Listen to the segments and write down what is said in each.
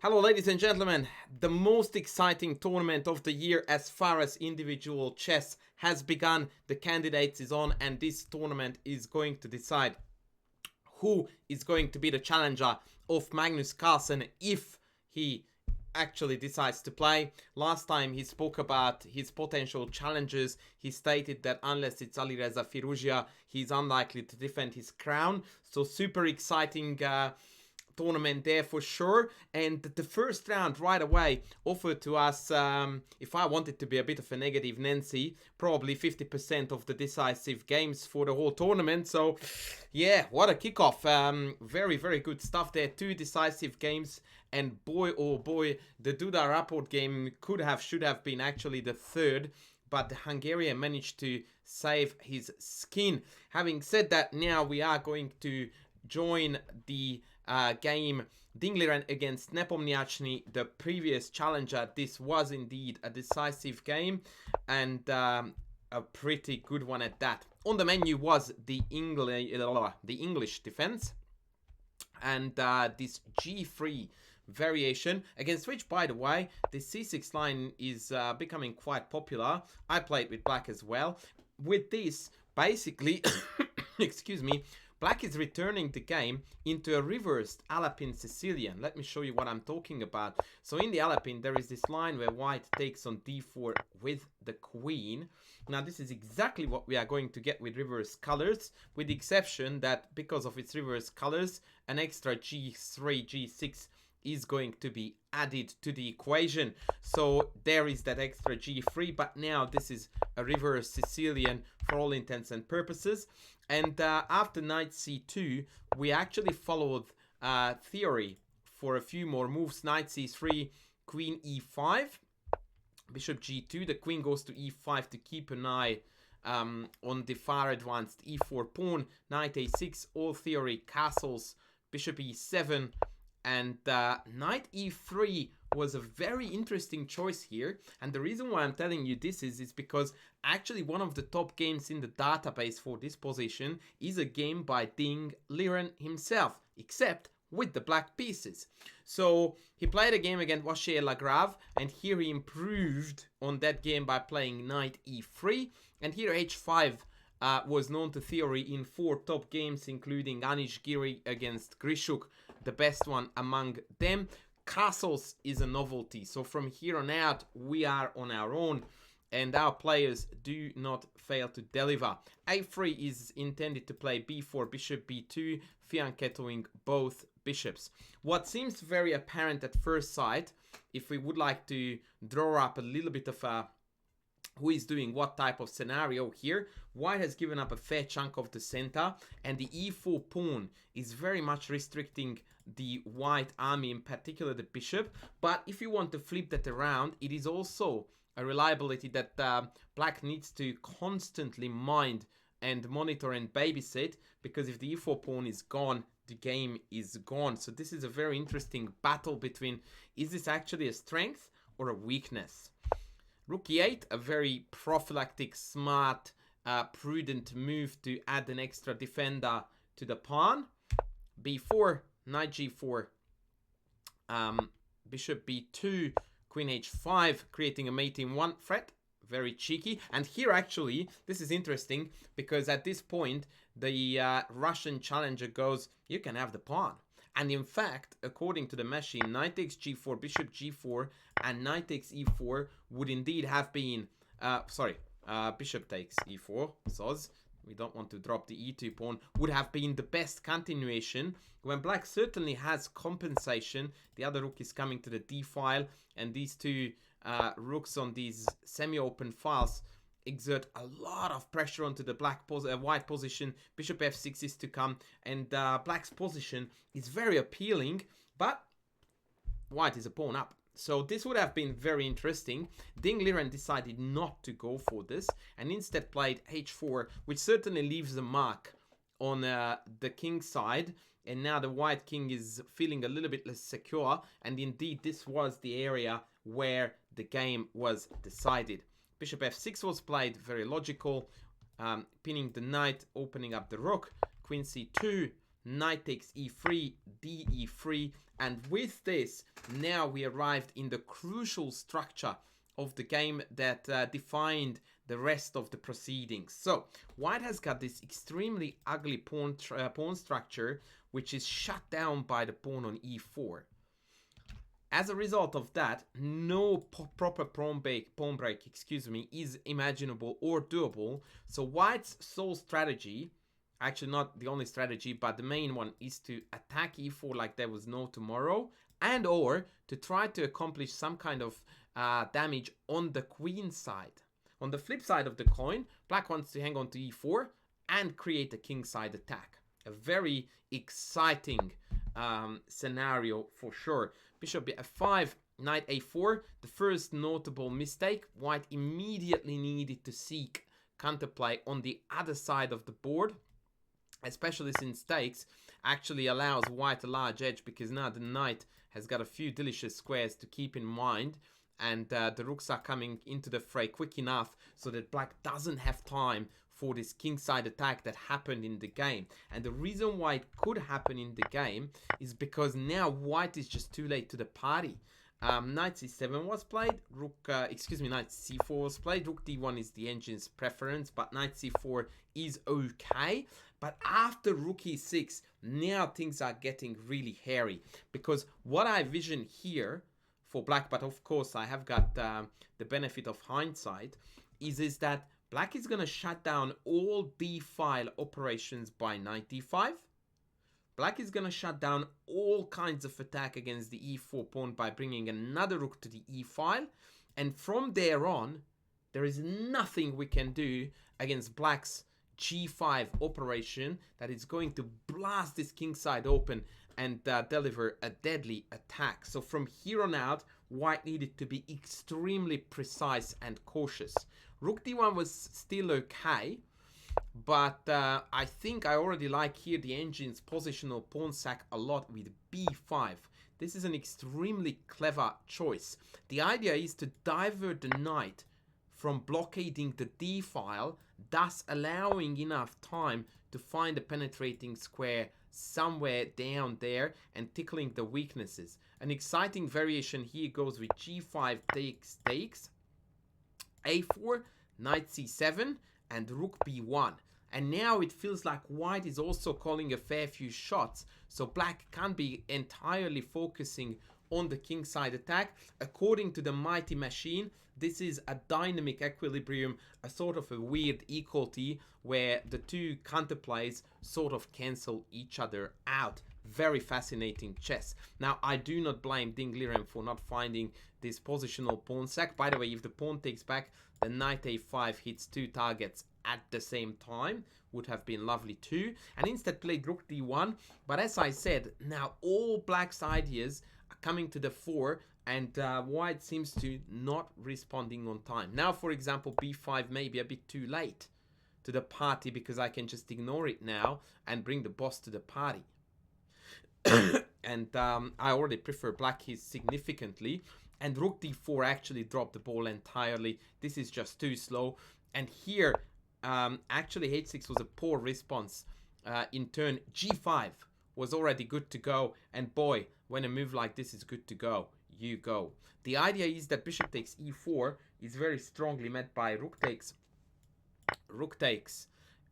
Hello ladies and gentlemen, the most exciting tournament of the year as far as individual chess has begun. The candidates is on and this tournament is going to decide who is going to be the challenger of Magnus Carlsen if he actually decides to play. Last time he spoke about his potential challenges. He stated that unless it's Alireza Firouzja, he's unlikely to defend his crown. So super exciting tournament there for sure. And the first round right away offered to us, if I wanted to be a bit of a negative Nancy, probably 50% of the decisive games for the whole tournament. So yeah, what a kickoff. Very good stuff there. 2 decisive games, and boy oh boy, the Duda Rapport game should have been actually the third, but the Hungarian managed to save his skin. Having said that, now we are going to join the game Dingliren against Nepo, the previous challenger. This was indeed a decisive game and a pretty good one at that. On the menu was the English defense and this G3 variation, against which, by the way, the C6 line is becoming quite popular. I played with black as well. With this, basically, excuse me, black is returning the game into a reversed Alapin Sicilian. Let me show you what I'm talking about. So in the Alapin, there is this line where white takes on d4 with the queen. Now this is exactly what we are going to get with reverse colors, with the exception that because of its reverse colors, an extra g3, g6 is going to be added to the equation. So there is that extra g3, but now this is a reverse Sicilian for all intents and purposes. And after knight c2, we actually followed theory for a few more moves. Knight c3, queen e5, bishop g2. The queen goes to e5 to keep an eye on the far advanced e4 pawn. Knight a6, all theory, castles, bishop e7, and knight e3 was a very interesting choice here. And the reason why I'm telling you this is because actually one of the top games in the database for this position is a game by Ding Liren himself, except with the black pieces. So he played a game against Vacher Lagrave, and here he improved on that game by playing knight e3, and here h5 was known to theory in 4 top games, including Anish Giri against Grishuk, the best one among them. Castles is a novelty, so from here on out we are on our own and our players do not fail to deliver. a3 is intended to play b4, bishop b2, fianchettoing both bishops. What seems very apparent at first sight, if we would like to draw up a little bit of a who is doing what type of scenario here, white has given up a fair chunk of the center, and the e4 pawn is very much restricting the white army, in particular the bishop. But if you want to flip that around, it is also a reliability that black needs to constantly mind and monitor and babysit, because if the e4 pawn is gone, the game is gone. So this is a very interesting battle between, is this actually a strength or a weakness? Rook e8, a very prophylactic, smart, prudent move to add an extra defender to the pawn. b4, knight g4, bishop b2, queen h5, creating a mate in 1 threat. Very cheeky. And here actually, this is interesting, because at this point, the Russian challenger goes, you can have the pawn. And in fact, according to the machine, knight takes g4, bishop g4, and knight takes e4 would indeed have been, bishop takes e4, soz, we don't want to drop the e2 pawn, would have been the best continuation, when black certainly has compensation. The other rook is coming to the d file, and these two rooks on these semi-open files exert a lot of pressure onto the white position. Bishop f6 is to come, and black's position is very appealing, but white is a pawn up. So this would have been very interesting. Ding Liren decided not to go for this and instead played h4, which certainly leaves a mark on the king side, and now the white king is feeling a little bit less secure, and indeed this was the area where the game was decided. Bishop f6 was played, very logical, pinning the knight, opening up the rook, queen c2, knight takes e3, d e3, and with this, now we arrived in the crucial structure of the game that defined the rest of the proceedings. So white has got this extremely ugly pawn structure, which is shut down by the pawn on e4. As a result of that, no proper pawn break, is imaginable or doable. So white's sole strategy, actually not the only strategy, but the main one, is to attack e4 like there was no tomorrow, and or to try to accomplish some kind of damage on the queen side. On the flip side of the coin, black wants to hang on to e4 and create a king side attack. A very exciting scenario for sure. Bishop f5, knight a4. The first notable mistake. White immediately needed to seek counterplay on the other side of the board, especially since stakes actually allows white a large edge, because now the knight has got a few delicious squares to keep in mind, and the rooks are coming into the fray quick enough so that black doesn't have time for this kingside attack that happened in the game. And the reason why it could happen in the game is because now white is just too late to the party. Knight c7 was played, knight c4 was played, rook d1 is the engine's preference, but knight c4 is okay. But after rook e6, now things are getting really hairy, because what I vision here for black, but of course I have got the benefit of hindsight, is that black is going to shut down all d-file operations by knight d5. Black is going to shut down all kinds of attack against the e4 pawn by bringing another rook to the e-file. And from there on, there is nothing we can do against black's g5 operation that is going to blast this kingside open and deliver a deadly attack. So from here on out, white needed to be extremely precise and cautious. Rook d1 was still okay, but I think I already like here the engine's positional pawn sack a lot with b5. This is an extremely clever choice. The idea is to divert the knight from blockading the d-file, thus allowing enough time to find a penetrating square somewhere down there and tickling the weaknesses. An exciting variation here goes with g5 takes, a4, knight c7, and rook b1. And now it feels like white is also calling a fair few shots, so black can't be entirely focusing on the kingside attack. According to the mighty machine, this is a dynamic equilibrium, a sort of a weird equality where the two counterplays sort of cancel each other out. Very fascinating chess. Now, I do not blame Ding Liren for not finding this positional pawn sack. By the way, if the pawn takes back, the knight a5 hits two targets at the same time, would have been lovely too, and instead played rook d1. But as I said, now all black's ideas are coming to the fore, and white seems to not responding on time. Now, for example, b5 may be a bit too late to the party, because I can just ignore it now and bring the boss to the party. And I already prefer black here significantly, and rook d4 actually dropped the ball entirely. This is just too slow, and here actually h6 was a poor response. In turn, g5 was already good to go, and boy, when a move like this is good to go, you go. The idea is that bishop takes e4 is very strongly met by rook takes,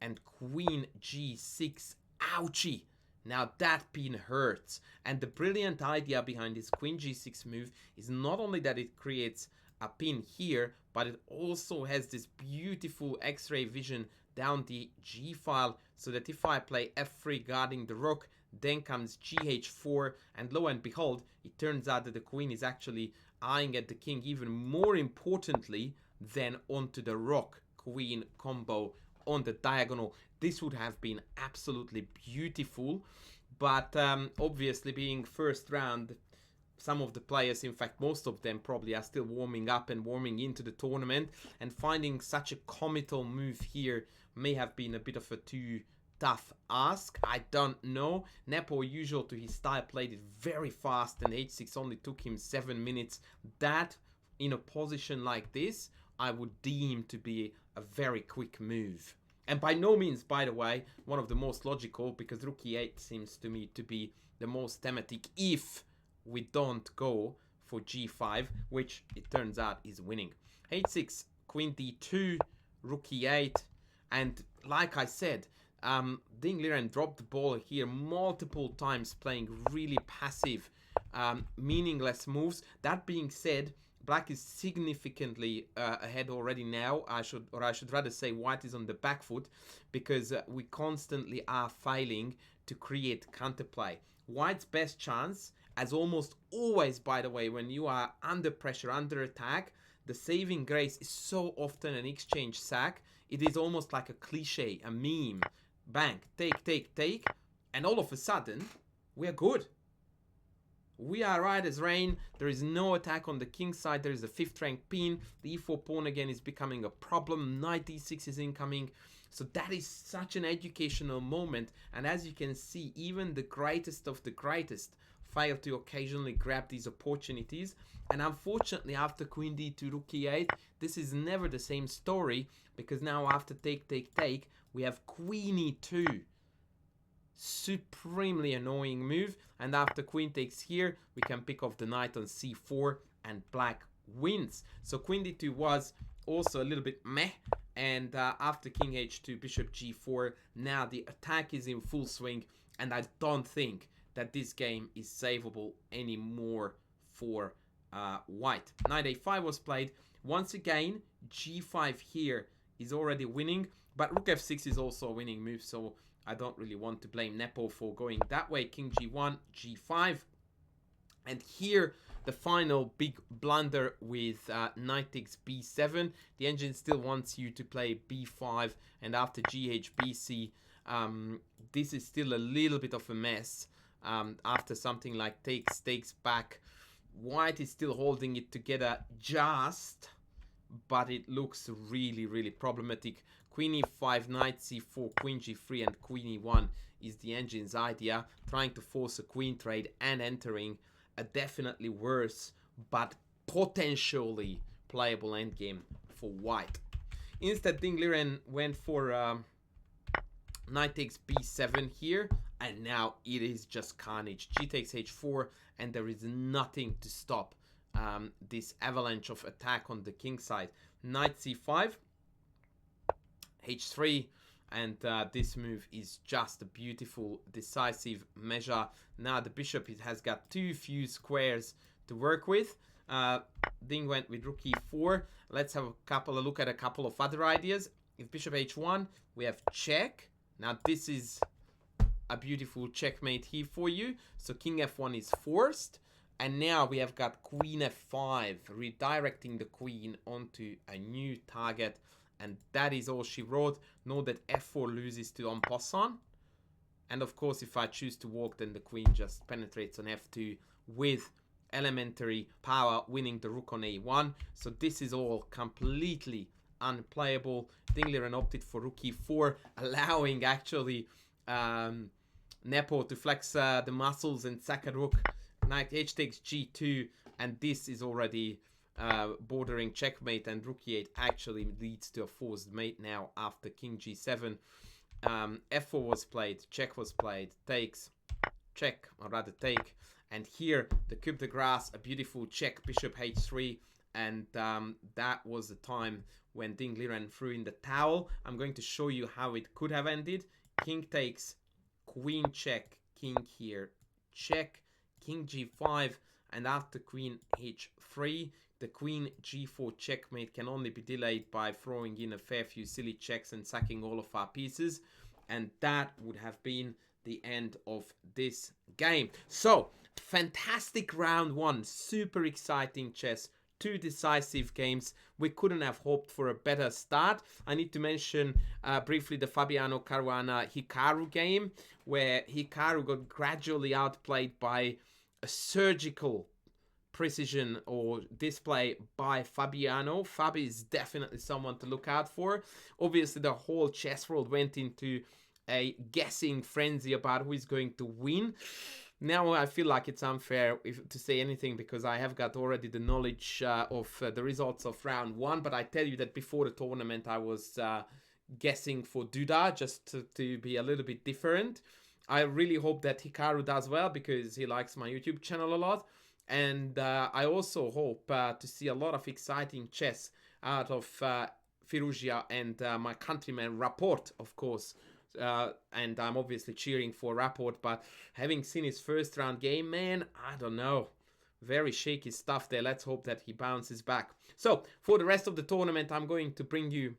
and queen g6. Ouchie! Now that pin hurts, and the brilliant idea behind this queen g6 move is not only that it creates a pin here, but it also has this beautiful x-ray vision down the g file, so that if I play f3 guarding the rook, then comes gh4, and lo and behold, it turns out that the queen is actually eyeing at the king even more importantly than onto the rook queen combo on the diagonal. This would have been absolutely beautiful, but obviously being first round, some of the players, in fact most of them, probably are still warming up and warming into the tournament, and finding such a comical move here may have been a bit of a too tough ask. I don't know. Nepo, usual to his style, played it very fast, and h6 only took him 7 minutes. That, in a position like this, I would deem to be a very quick move. And by no means, by the way, one of the most logical, because rook e8 seems to me to be the most thematic if we don't go for g5, which it turns out is winning. h6, queen d2, rook e8, and like I said, Ding Liren dropped the ball here multiple times, playing really passive, meaningless moves. That being said, Black is significantly ahead already now. I should rather say White is on the back foot, because we constantly are failing to create counterplay. White's best chance, as almost always, by the way, when you are under pressure, under attack, the saving grace is so often an exchange sack. It is almost like a cliche, a meme. Bang, take, and all of a sudden, we are good. We are right as rain. There is no attack on the king side. There is a 5th rank pin. The e4 pawn again is becoming a problem. Knight d6 is incoming. So that is such an educational moment. And as you can see, even the greatest of the greatest fail to occasionally grab these opportunities. And unfortunately, after queen d2, rook e8, this is never the same story, because now after take, we have queen e2. Supremely annoying move, and after queen takes here, we can pick off the knight on c4, and Black wins. So queen d2 was also a little bit meh, and after king h2, bishop g4, now the attack is in full swing, and I don't think that this game is savable anymore for White. Knight a5 was played. Once again, g5 here is already winning, but rook f6 is also a winning move, so I don't really want to blame Nepo for going that way. King g1, g5. And here, the final big blunder with knight takes b7. The engine still wants you to play b5, and after gh, bc, this is still a little bit of a mess. After something like takes back, White is still holding it together just, but it looks really, really problematic. Queen e5, knight c4, queen g3, and queen e1 is the engine's idea, trying to force a queen trade and entering a definitely worse but potentially playable endgame for White. Instead, Ding Liren went for knight takes b7 here, and now it is just carnage. G takes h4, and there is nothing to stop this avalanche of attack on the king side. Knight c5, h3, and this move is just a beautiful decisive measure. Now the bishop has got too few squares to work with. Ding went with rook e4. Let's have a look at a couple of other ideas. If bishop h1, we have check. Now this is a beautiful checkmate here for you. So king f1 is forced, and now we have got queen f5, redirecting the queen onto a new target. And that is all she wrote. Note that f4 loses to en passant. And of course, if I choose to walk, then the queen just penetrates on f2 with elementary power, winning the rook on a1. So this is all completely unplayable. Ding Liren opted for rook e4, allowing actually Nepo to flex the muscles and sack a rook. Knight h takes g2, and this is already bordering checkmate, and rook e8 actually leads to a forced mate now after king g7. f4 was played, check was played, takes, check, or rather take, and here the coup de grace, a beautiful check, bishop h3, and that was the time when Ding Liren threw in the towel. I'm going to show you how it could have ended. King takes, queen check, king here, check, king g5, and after queen h3, the queen g4 checkmate can only be delayed by throwing in a fair few silly checks and sacking all of our pieces, and that would have been the end of this game. So, fantastic round one, super exciting chess, 2 decisive games. We couldn't have hoped for a better start. I need to mention briefly the Fabiano Caruana Hikaru game, where Hikaru got gradually outplayed by a surgical precision or display by Fabiano. Fabi is definitely someone to look out for. Obviously, the whole chess world went into a guessing frenzy about who is going to win. Now I feel like it's unfair to say anything, because I have got already the knowledge of the results of round one, but I tell you that before the tournament I was guessing for Duda just to be a little bit different. I really hope that Hikaru does well because he likes my YouTube channel a lot. And I also hope to see a lot of exciting chess out of Firouzja and my countryman Rapport, of course. And I'm obviously cheering for Rapport, but having seen his first round game, man, I don't know. Very shaky stuff there. Let's hope that he bounces back. So, for the rest of the tournament, I'm going to bring you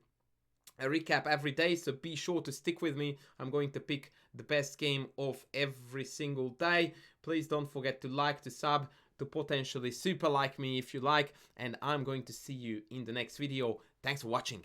a recap every day, so be sure to stick with me. I'm going to pick the best game of every single day. Please don't forget to like, to sub, to potentially super like me if you like, and I'm going to see you in the next video. Thanks for watching.